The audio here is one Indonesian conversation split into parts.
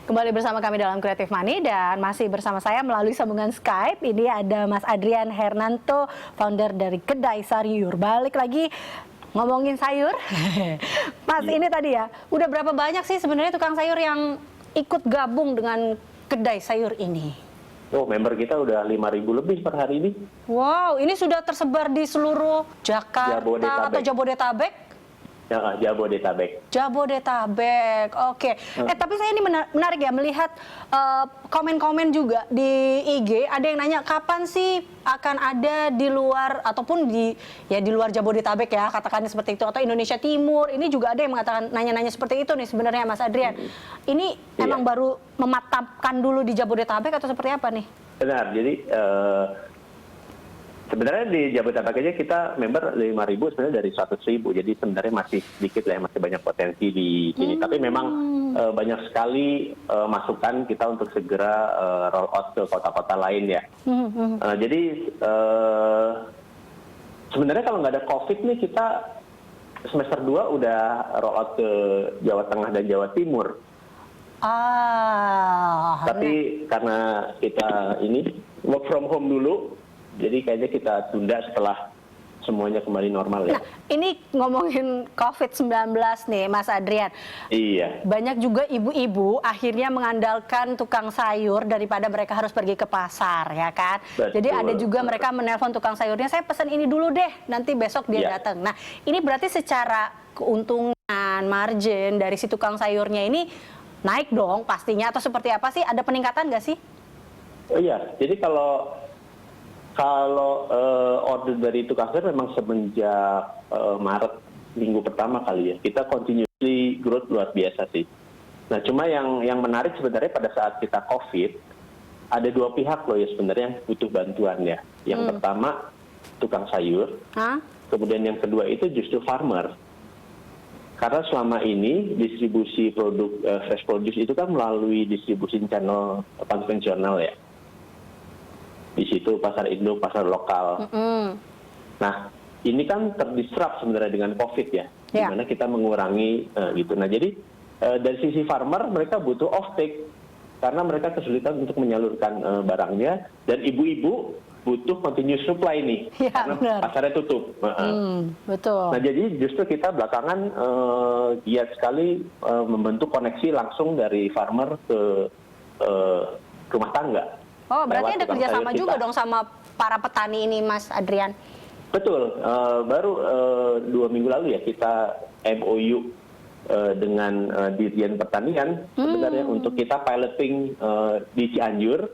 Kembali bersama kami dalam Creative Money dan masih bersama saya melalui sambungan Skype. Ini ada Mas Adrian Hernanto, founder dari Kedai Sayur. Balik lagi ngomongin sayur. Mas, ini tadi ya, udah berapa banyak sih sebenarnya tukang sayur yang ikut gabung dengan Kedai Sayur ini? Oh, member kita udah 5.000 lebih per hari ini. Wow, ini sudah tersebar di seluruh Jakarta atau Jabodetabek? Ya, Jabodetabek. Jabodetabek, oke. Tapi saya ini menarik ya melihat komen-komen juga di IG. Ada yang nanya kapan sih akan ada di luar ataupun di luar Jabodetabek ya, katakannya seperti itu, atau Indonesia Timur. Ini juga ada yang mengatakan nanya-nanya seperti itu nih sebenarnya, Mas Adrian. Ini emang baru mematapkan dulu di Jabodetabek atau seperti apa nih? Benar. Jadi sebenarnya di Jabodetabek aja kita member 5.000 sebenarnya dari 100.000. Jadi sebenarnya masih sedikit lah, masih banyak potensi di sini. Tapi memang banyak sekali masukan kita untuk segera roll out ke kota-kota lain ya. Jadi sebenarnya kalau nggak ada COVID nih, kita semester 2 udah roll out ke Jawa Tengah dan Jawa Timur. Tapi karena kita ini work from home dulu, jadi kayaknya kita tunda setelah semuanya kembali normal ya. Nah, ini ngomongin COVID-19 nih, Mas Adrian. Iya. Banyak juga ibu-ibu akhirnya mengandalkan tukang sayur daripada mereka harus pergi ke pasar, ya kan? Betul. Jadi ada juga mereka menelpon tukang sayurnya, saya pesan ini dulu deh, nanti besok dia datang. Nah, ini berarti secara keuntungan, margin dari si tukang sayurnya ini naik dong pastinya, atau seperti apa sih? Ada peningkatan nggak sih? Oh iya, jadi kalau order dari tukang sayur memang semenjak Maret minggu pertama kali ya, kita continuously growth luar biasa sih. Nah, cuma yang menarik sebenarnya pada saat kita COVID, ada dua pihak loh ya sebenarnya yang butuh bantuan ya. Yang pertama tukang sayur, kemudian yang kedua itu justru farmer. Karena selama ini distribusi produk fresh produce itu kan melalui distribusi channel konvensional ya. Di situ pasar induk, pasar lokal. Nah, ini kan terdisrupt sebenarnya dengan COVID ya, di mana kita mengurangi gitu. Nah, jadi dari sisi farmer mereka butuh offtake karena mereka kesulitan untuk menyalurkan barangnya, dan ibu-ibu butuh continuous supply nih, karena pasarnya tutup. Betul. Nah, jadi justru kita belakangan giat sekali membentuk koneksi langsung dari farmer ke rumah tangga. Oh, berarti ada kerjasama juga dong sama para petani ini, Mas Adrian? Betul, baru 2 minggu lalu ya kita MOU dengan Dirjen Pertanian sebenarnya untuk kita piloting di Cianjur,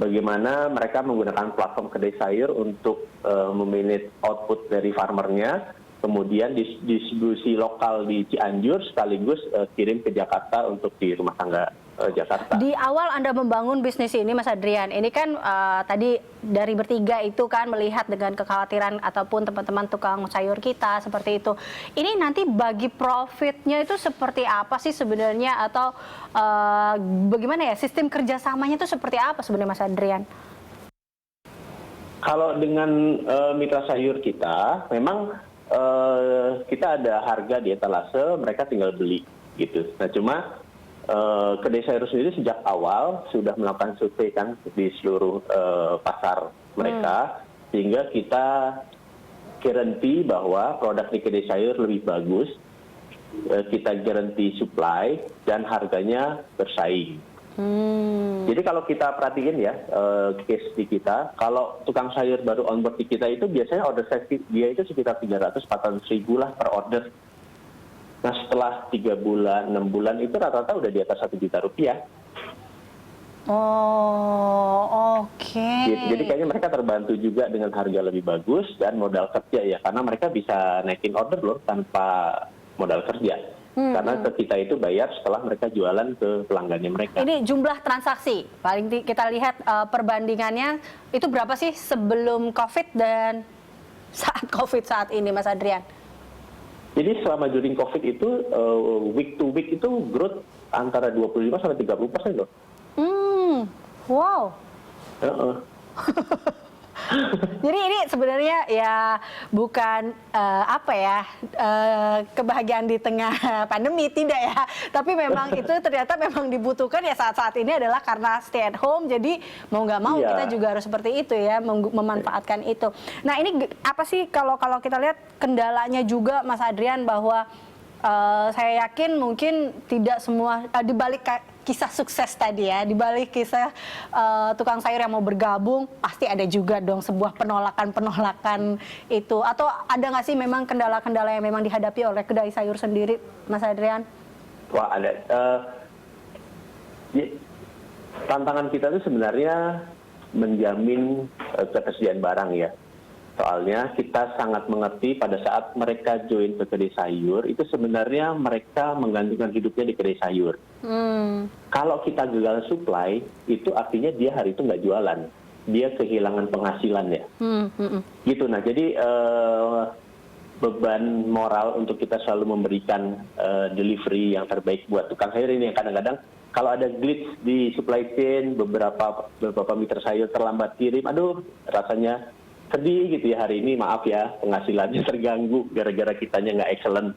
bagaimana mereka menggunakan platform Kedai Sayur untuk memanage output dari farmernya, kemudian distribusi lokal di Cianjur sekaligus kirim ke Jakarta untuk di rumah tangga Jakarta. Di awal Anda membangun bisnis ini, Mas Adrian, ini kan tadi dari bertiga itu kan melihat dengan kekhawatiran ataupun teman-teman tukang sayur kita seperti itu. Ini nanti bagi profitnya itu seperti apa sih sebenarnya, atau bagaimana ya sistem kerjasamanya itu seperti apa sebenarnya, Mas Adrian? Kalau dengan mitra sayur kita, memang kita ada harga di etalase, mereka tinggal beli gitu. Nah, cuma Kedai Sayur sendiri sejak awal sudah melakukan survei kan di seluruh pasar mereka, sehingga kita guarantee bahwa produk di Kedai Sayur lebih bagus, kita guarantee supply dan harganya bersaing. Jadi kalau kita perhatiin ya case di kita, kalau tukang sayur baru on board di kita itu biasanya order size dia itu sekitar 300-400 ribu lah per order. Nah, setelah 3 bulan, 6 bulan itu rata-rata udah di atas 1 juta rupiah. Oh, oke. Jadi kayaknya mereka terbantu juga dengan harga lebih bagus dan modal kerja ya, karena mereka bisa naikin order loh tanpa modal kerja. Karena ke kita itu bayar setelah mereka jualan ke pelanggannya mereka. Ini jumlah transaksi, paling kita lihat perbandingannya itu berapa sih sebelum COVID dan saat COVID saat ini, Mas Adrian? Jadi selama during COVID itu week to week itu growth antara 25-30% loh. Wow. Jadi ini sebenarnya ya bukan apa ya kebahagiaan di tengah pandemi, tidak ya. Tapi memang itu ternyata memang dibutuhkan ya saat-saat ini adalah karena stay at home. Jadi mau nggak mau Iya. kita juga harus seperti itu ya, memanfaatkan itu. Nah ini apa sih kalau kita lihat kendalanya juga Mas Adrian, bahwa saya yakin mungkin tidak semua di balik kisah sukses tadi ya, di balik kisah tukang sayur yang mau bergabung, pasti ada juga dong sebuah penolakan itu. Atau ada nggak sih memang kendala-kendala yang memang dihadapi oleh kedai sayur sendiri, Mas Adrian? Wah, ada. Tantangan kita itu sebenarnya menjamin ketersediaan barang ya. Soalnya kita sangat mengerti pada saat mereka join ke kedai sayur, itu sebenarnya mereka menggantungkan hidupnya di kedai sayur. Kalau kita gagal supply, itu artinya dia hari itu nggak jualan. Dia kehilangan penghasilan ya. Gitu. Nah, jadi beban moral untuk kita selalu memberikan delivery yang terbaik buat tukang sayur ini, yang kadang-kadang kalau ada glitch di supply chain, beberapa meter sayur terlambat kirim, aduh rasanya sedih gitu ya hari ini, maaf ya penghasilannya terganggu gara-gara kitanya nggak excellent.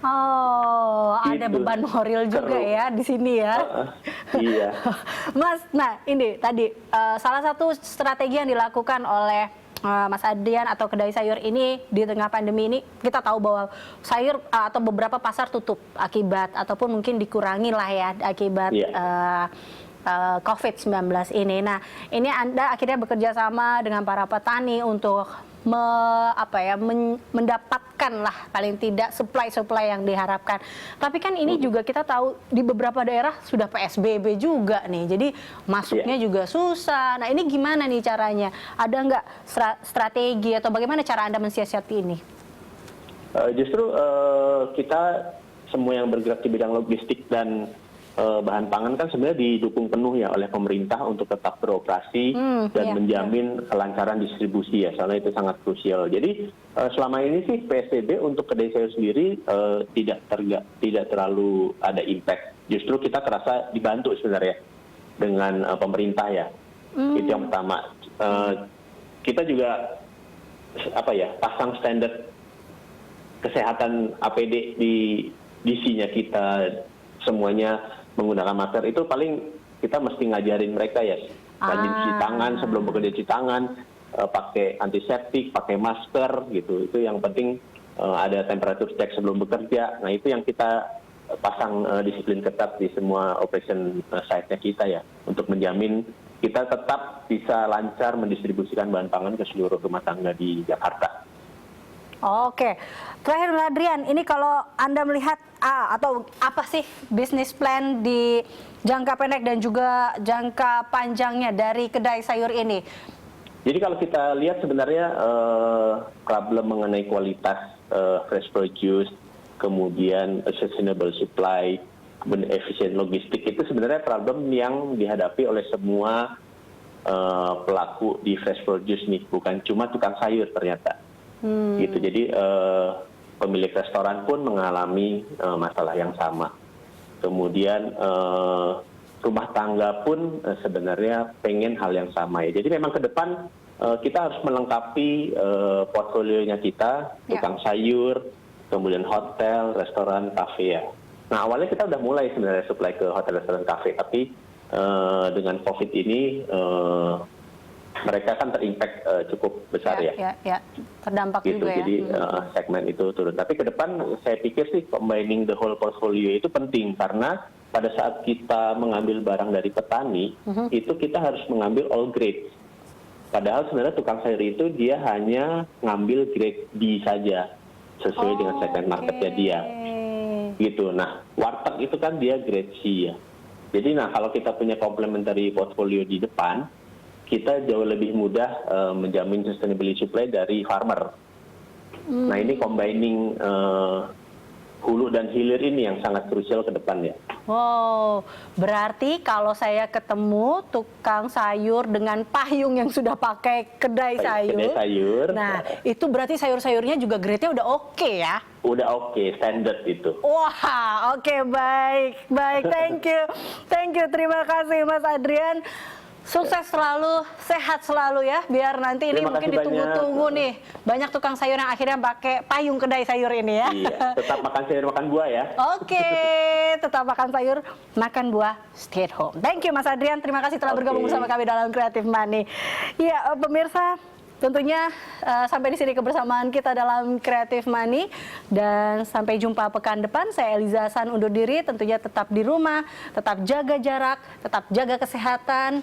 Oh, ada Gitu. beban moral juga ya di sini ya. Iya. Mas, nah ini tadi salah satu strategi yang dilakukan oleh Mas Adrian atau kedai sayur ini di tengah pandemi ini, kita tahu bahwa sayur atau beberapa pasar tutup akibat ataupun mungkin dikurangi lah ya akibat COVID-19 ini. Nah, ini Anda akhirnya bekerja sama dengan para petani untuk mendapatkan lah paling tidak supply yang diharapkan. Tapi kan ini juga kita tahu di beberapa daerah sudah PSBB juga nih, jadi masuknya juga susah. Nah, ini gimana nih caranya? Ada nggak strategi atau bagaimana cara Anda mensiasati ini? Justru kita semua yang bergerak di bidang logistik dan bahan pangan kan sebenarnya didukung penuh ya oleh pemerintah untuk tetap beroperasi dan menjamin kelancaran distribusi ya, soalnya itu sangat krusial. Jadi selama ini sih PSBB untuk kedai sayur sendiri tidak terlalu ada impact. Justru kita terasa dibantu sebenarnya dengan pemerintah ya. Itu yang pertama. Kita juga pasang standar kesehatan APD di DC-nya kita, semuanya menggunakan masker. Itu paling kita mesti ngajarin mereka ya, rajin cuci tangan sebelum bekerja, cuci tangan, pakai antiseptik, pakai masker gitu. Itu yang penting, ada temperatur check sebelum bekerja. Nah, itu yang kita pasang disiplin ketat di semua operation site-nya kita ya, untuk menjamin kita tetap bisa lancar mendistribusikan bahan pangan ke seluruh rumah tangga di Jakarta. Oke, terakhir Mas Adrian, ini kalau Anda melihat atau apa sih bisnis plan di jangka pendek dan juga jangka panjangnya dari kedai sayur ini? Jadi kalau kita lihat sebenarnya problem mengenai kualitas fresh produce, kemudian sustainable supply, kemudian efisien logistik, itu sebenarnya problem yang dihadapi oleh semua pelaku di fresh produce nih, bukan cuma tukang sayur ternyata. Gitu. Jadi pemilik restoran pun mengalami masalah yang sama. Kemudian rumah tangga pun sebenarnya pengen hal yang sama ya. Jadi memang ke depan kita harus melengkapi portfolionya kita, tukang sayur, kemudian hotel, restoran, kafe ya. Nah, awalnya kita udah mulai sebenarnya supply ke hotel, restoran, kafe, tapi dengan COVID ini mereka kan terimpact cukup besar ya. Terdampak gitu, juga ya. Jadi segmen itu turun. Tapi ke depan saya pikir sih combining the whole portfolio itu penting, karena pada saat kita mengambil barang dari petani, itu kita harus mengambil all grade. Padahal sebenarnya tukang sayur itu dia hanya ngambil grade B saja, sesuai dengan segmen marketnya dia. Gitu. Nah, warteg itu kan dia grade C ya. Jadi kalau kita punya complementary portfolio di depan, kita jauh lebih mudah menjamin sustainability supply dari farmer. Nah, ini combining hulu dan hilir ini yang sangat krusial ke depan ya. Wow, berarti kalau saya ketemu tukang sayur dengan payung yang sudah pakai kedai sayur, nah itu berarti sayur-sayurnya juga grade-nya udah oke ya? Udah oke, standar itu. Wah, oke, baik, thank you, terima kasih Mas Adrian. Sukses selalu, sehat selalu ya, biar nanti ini Terima mungkin kasih ditunggu-tunggu nih. Banyak tukang sayur yang akhirnya pakai payung kedai sayur ini ya. Iya, tetap makan sayur, makan buah ya. Oke, tetap makan sayur, makan buah, stay at home. Thank you Mas Adrian, terima kasih telah bergabung bersama kami dalam Creative Money. Ya, pemirsa, tentunya sampai di sini kebersamaan kita dalam Creative Money, dan sampai jumpa pekan depan. Saya Eliza Hasan undur diri, tentunya tetap di rumah, tetap jaga jarak, tetap jaga kesehatan,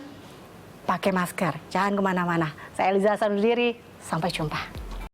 pakai masker, jangan kemana-mana. Saya Eliza Hasan undur diri, sampai jumpa.